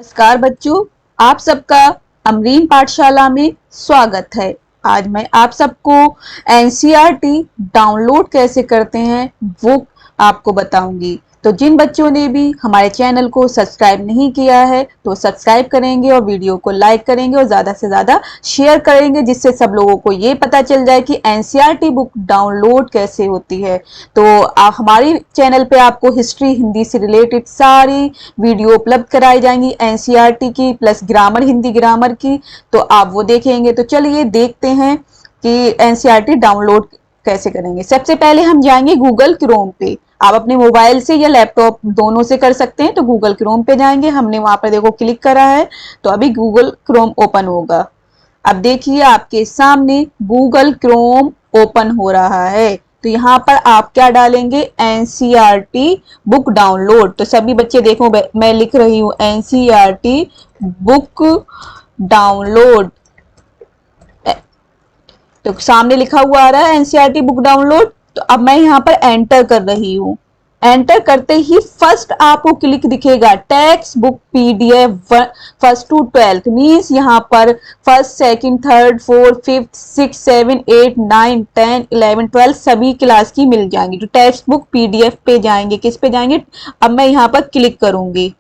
नमस्कार बच्चों, आप सबका अमरीन पाठशाला में स्वागत है। आज मैं आप सबको एनसीईआरटी डाउनलोड कैसे करते हैं वो आपको बताऊंगी। तो जिन बच्चों ने भी हमारे चैनल को सब्सक्राइब नहीं किया है तो सब्सक्राइब करेंगे और वीडियो को लाइक करेंगे और ज़्यादा से ज़्यादा शेयर करेंगे, जिससे सब लोगों को ये पता चल जाए कि एनसीईआरटी बुक डाउनलोड कैसे होती है। तो हमारी चैनल पे आपको हिस्ट्री हिंदी से रिलेटेड सारी वीडियो उपलब्ध कराई जाएंगी एनसीईआरटी की, प्लस ग्रामर हिंदी ग्रामर की, तो आप वो देखेंगे। तो चलिए देखते हैं कि एनसीईआरटी डाउनलोड कैसे करेंगे। सबसे पहले हम जाएंगे गूगल क्रोम पे। आप अपने मोबाइल से या लैपटॉप दोनों से कर सकते हैं। तो गूगल क्रोम पे जाएंगे, हमने वहां पर देखो क्लिक करा है, तो अभी गूगल क्रोम ओपन होगा। अब देखिए आपके सामने गूगल क्रोम ओपन हो रहा है। तो यहाँ पर आप क्या डालेंगे, एनसीईआरटी बुक डाउनलोड। तो सभी बच्चे देखो, मैं लिख रही हूँ एनसीईआरटी बुक डाउनलोड। तो सामने लिखा हुआ आ रहा है एनसीईआरटी बुक डाउनलोड। तो अब मैं यहाँ पर एंटर कर रही हूँ। एंटर करते ही फर्स्ट आपको क्लिक दिखेगा text book PDF first to 12th, means यहाँ पर first second third fourth fifth six seven eight nine 10 11 12 सभी क्लास की मिल जाएंगी। तो टेक्स्ट बुक पीडीएफ पे जाएंगे, किस पे जाएंगे, अब मैं यहाँ पर क्लिक करूंगी।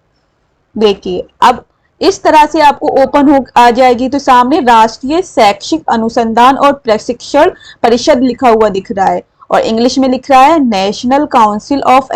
देखिए अब इस तरह से आपको ओपन हो आ जाएगी। तो सामने राष्ट्रीय शैक्षिक अनुसंधान और प्रशिक्षण परिषद लिखा हुआ दिख रहा है और इंग्लिश में लिख रहा है national council of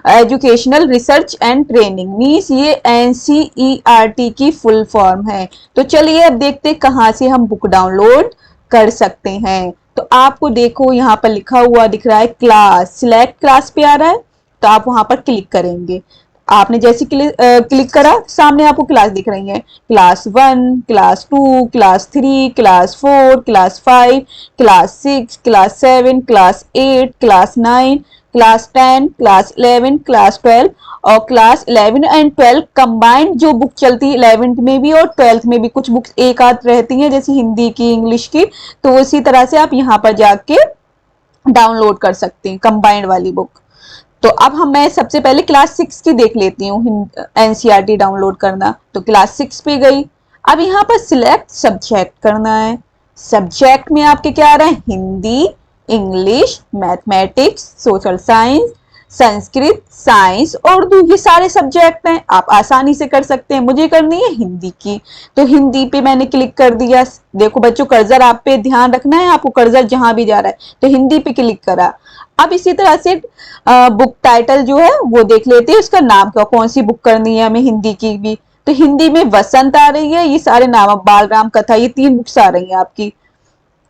educational research and training, means ये एनसीईआरटी की फुल फॉर्म है। तो चलिए अब देखते कहाँ से हम बुक डाउनलोड कर सकते हैं। तो आपको देखो यहाँ पर लिखा हुआ दिख रहा है क्लास, सिलेक्ट क्लास पे आ रहा है, तो आप वहां पर क्लिक करेंगे। आपने जैसे क्लिक करा, सामने आपको क्लास दिख रही है, class 1, class 2, class 3, class 4, class 5, class 6, class 7, class 8, class 9, class 10, class 11, class 12 और क्लास 11 एंड 12 कंबाइंड जो बुक चलती है 11th में भी और 12th में भी। कुछ बुक्स एक आध रहती हैं जैसे हिंदी की, इंग्लिश की, तो इसी तरह से आप यहाँ पर जाके डाउनलोड कर सकते हैं कंबाइंड वाली बुक। तो अब मैं सबसे पहले क्लास 6 की देख लेती हूँ एनसीईआरटी डाउनलोड करना। तो क्लास 6 पे गई। अब यहाँ पर सिलेक्ट सब्जेक्ट करना है। सब्जेक्ट में आपके क्या आ रहा है, Hindi, English, mathematics, social science, Sanskrit, science, Urdu, ये सारे सब्जेक्ट हैं। आप आसानी से कर सकते हैं। मुझे करनी है हिंदी की, तो हिंदी पे मैंने क्लिक कर दिया। देखो बच्चों, कर्सर आप पे ध्यान रखना है, आपको कर्सर जहां भी जा रहा है। तो हिंदी पे क्लिक करा। अब इसी तरह से बुक टाइटल जो है वो देख लेते हैं, उसका नाम क्या, कौन सी बुक करनी है हमें हिंदी की भी। तो हिंदी में वसंत आ रही है, ये सारे नाम, बाल राम कथा, ये 3 बुक्स आ रही हैं आपकी,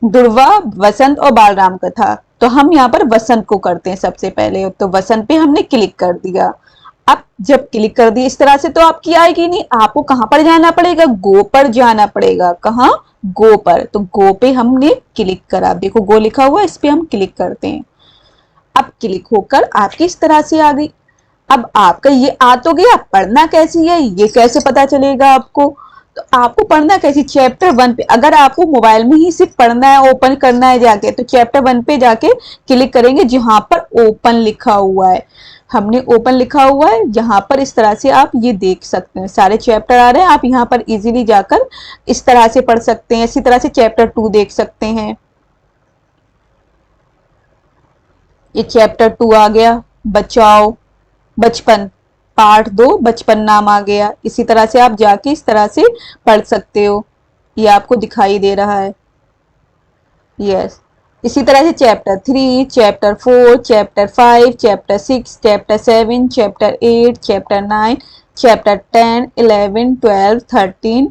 दुर्वा, वसंत और बाल राम कथा। तो हम यहाँ पर वसंत को करते हैं सबसे पहले। तो वसंत पे हमने क्लिक कर दिया। अब जब क्लिक कर दिया इस तरह से तो आपकी आएगी नहीं, आपको कहां पर जाना पड़ेगा, गो पर जाना पड़ेगा। कहाँ, गो पर। तो गो पे हमने क्लिक करा, देखो गो लिखा हुआ, इस पे हम क्लिक करते हैं। अब क्लिक होकर आपकी इस तरह से आ गई। अब आपका ये आ तो गया, पढ़ना कैसी है ये कैसे पता चलेगा आपको। तो आपको पढ़ना कैसी, चैप्टर 1 पे, अगर आपको मोबाइल में ही सिर्फ पढ़ना है, ओपन करना है जाके, तो चैप्टर 1 पे जाके क्लिक करेंगे जहां पर ओपन लिखा हुआ है। हमने ओपन लिखा हुआ है, यहाँ पर इस तरह से आप ये देख सकते हैं, सारे चैप्टर आ रहे हैं। आप यहाँ पर इजीली जाकर इस तरह से पढ़ सकते हैं। इसी तरह से चैप्टर 2 देख सकते हैं। ये चैप्टर 2 आ गया, बचाओ बचपन, पार्ट 2 बचपन नाम आ गया। इसी तरह से आप जाके इस तरह से पढ़ सकते हो। ये आपको दिखाई दे रहा है, यस। इसी तरह से chapter 3, chapter 4, chapter 5, chapter 6, chapter 7, chapter 8, chapter 9, chapter 10, 11, 12, 13,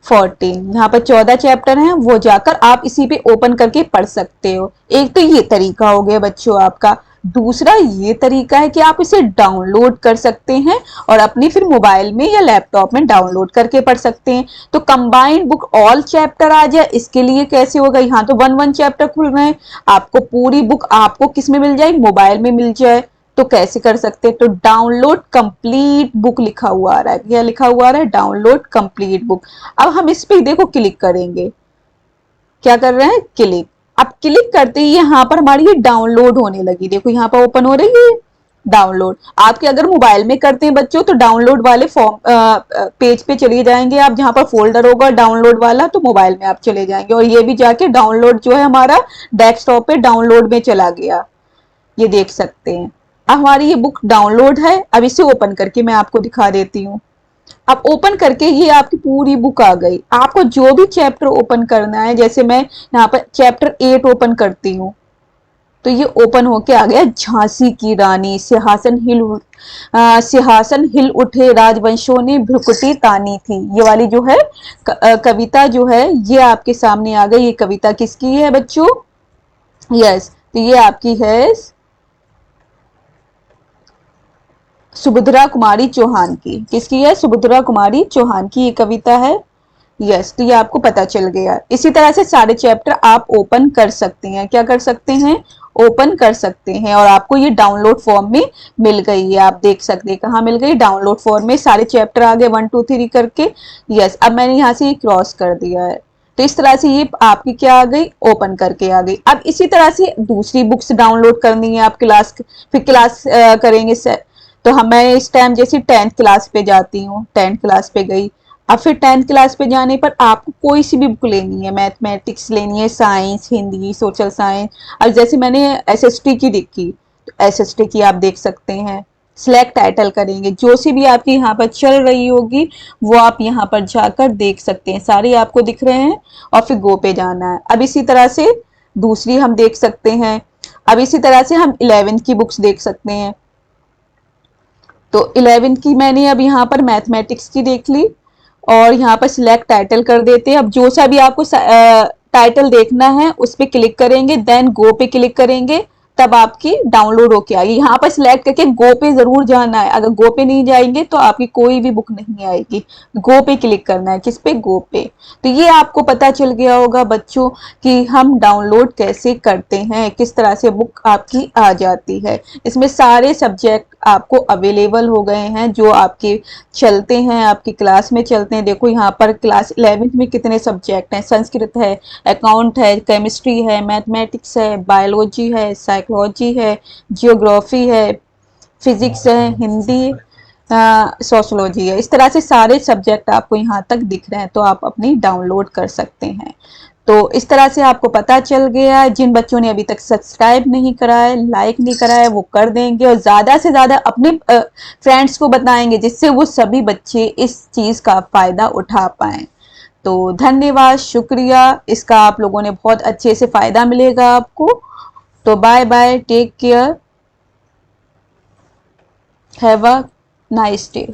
14, यहाँ पर 14 चैप्टर हैं, वो जाकर आप इसी पे ओपन करके पढ़ सकते हो। एक तो ये तरीका हो गया बच्चों आपका। दूसरा ये तरीका है कि आप इसे डाउनलोड कर सकते हैं और अपने फिर मोबाइल में या लैपटॉप में डाउनलोड करके पढ़ सकते हैं। तो कंबाइंड बुक ऑल चैप्टर आ जाए, इसके लिए कैसे होगा, यहाँ तो 1 चैप्टर खुल रहे हैं, आपको पूरी बुक आपको किस में मिल जाए, मोबाइल में मिल जाए। तो कैसे कर सकते हैं, तो डाउनलोड कंप्लीट बुक लिखा हुआ आ रहा है, क्या लिखा हुआ आ रहा है, डाउनलोड कंप्लीट बुक। अब हम इस पे देखो क्लिक करेंगे, क्या कर रहे हैं, क्लिक। अब क्लिक करते ही यहाँ पर हमारी ये डाउनलोड होने लगी, देखो यहाँ पर ओपन हो रही है, डाउनलोड। आपके अगर मोबाइल में करते हैं बच्चों तो डाउनलोड वाले फॉर्म पेज पे चले जाएंगे आप, जहां पर फोल्डर होगा डाउनलोड वाला, तो मोबाइल में आप चले जाएंगे और ये भी जाके डाउनलोड जो है हमारा डेस्कटॉप पे डाउनलोड में चला गया, ये देख सकते हैं। अब हमारी ये बुक डाउनलोड है। अब इसे ओपन करके मैं आपको दिखा देती हूँ। अब ओपन करके ये आपकी पूरी बुक आ गई। आपको जो भी चैप्टर ओपन करना है, जैसे मैं यहाँ पर चैप्टर 8 ओपन करती हूँ तो ये ओपन होके आ गया। झांसी की रानी, सिंहासन हिल उठे, राजवंशों ने भ्रुकुटी तानी थी। ये वाली जो है कविता जो है ये आपके सामने आ गई। ये कविता किसकी है बच्चों? यस, तो ये आपकी है सुभद्रा कुमारी चौहान की। किसकी है? सुभद्रा कुमारी चौहान की ये कविता है। यस, तो ये आपको पता चल गया। इसी तरह से सारे चैप्टर आप ओपन कर सकते हैं। क्या कर सकते हैं? ओपन कर सकते हैं। और आपको ये डाउनलोड फॉर्म में मिल गई है। आप देख सकते हैं कहाँ मिल गई? डाउनलोड फॉर्म में सारे चैप्टर आ गए 1 2 3 करके। यस, अब मैंने यहाँ से ये क्रॉस कर दिया है। तो इस तरह से ये आपकी क्या आ गई? ओपन करके आ गई। अब इसी तरह से दूसरी बुक्स डाउनलोड करनी है आप क्लास, फिर क्लास करेंगे। तो हम मैं इस टाइम जैसे 10th क्लास पे जाती हूँ, 10th क्लास पे गई। अब फिर 10th क्लास पे जाने पर आपको कोई सी भी बुक लेनी है, मैथमेटिक्स लेनी है, साइंस, हिंदी, सोशल साइंस। अब जैसे मैंने एसएसटी की देखी, तो एसएसटी की आप देख सकते हैं। सिलेक्ट टाइटल करेंगे, जो सी भी आपकी यहाँ पर चल रही होगी वो आप यहाँ पर जाकर देख सकते हैं। सारे आपको दिख रहे हैं और फिर गो पे जाना है। अब इसी तरह से दूसरी हम देख सकते हैं। अब इसी तरह से हम 11th की बुक्स देख सकते हैं। तो 11th की मैंने अब यहाँ पर मैथमेटिक्स की देख ली और यहाँ पर सिलेक्ट टाइटल कर देते हैं। अब जो सा भी आपको टाइटल देखना है उस पर क्लिक करेंगे, देन गो पे क्लिक करेंगे, तब आपकी डाउनलोड होके आएगी। यहाँ पर सिलेक्ट करके गो पे जरूर जाना है। अगर गो पे नहीं जाएंगे तो आपकी कोई भी बुक नहीं आएगी। गो पे क्लिक करना है। किस पे? गो पे। तो ये आपको पता चल गया होगा बच्चों कि हम डाउनलोड कैसे करते हैं, किस तरह से बुक आपकी आ जाती है। इसमें सारे सब्जेक्ट आपको अवेलेबल हो गए हैं जो आपके चलते हैं, आपकी क्लास में चलते हैं। देखो यहाँ पर क्लास 11th में कितने सब्जेक्ट हैं। संस्कृत है, अकाउंट है, केमिस्ट्री है, मैथमेटिक्स है, बायोलॉजी है, साइकोलॉजी है, जियोग्राफी है, फिजिक्स है, हिंदी, सोशोलॉजी है। इस तरह से सारे सब्जेक्ट आपको यहाँ तक दिख रहे हैं, तो आप अपनी डाउनलोड कर सकते हैं। तो इस तरह से आपको पता चल गया है। जिन बच्चों ने अभी तक सब्सक्राइब नहीं करा है, लाइक नहीं करा है, वो कर देंगे और ज्यादा से ज्यादा अपने फ्रेंड्स को बताएंगे, जिससे वो सभी बच्चे इस चीज का फायदा उठा पाए। तो धन्यवाद, शुक्रिया। इसका आप लोगों ने बहुत अच्छे से फायदा मिलेगा आपको। तो bye bye, take care, have a nice day.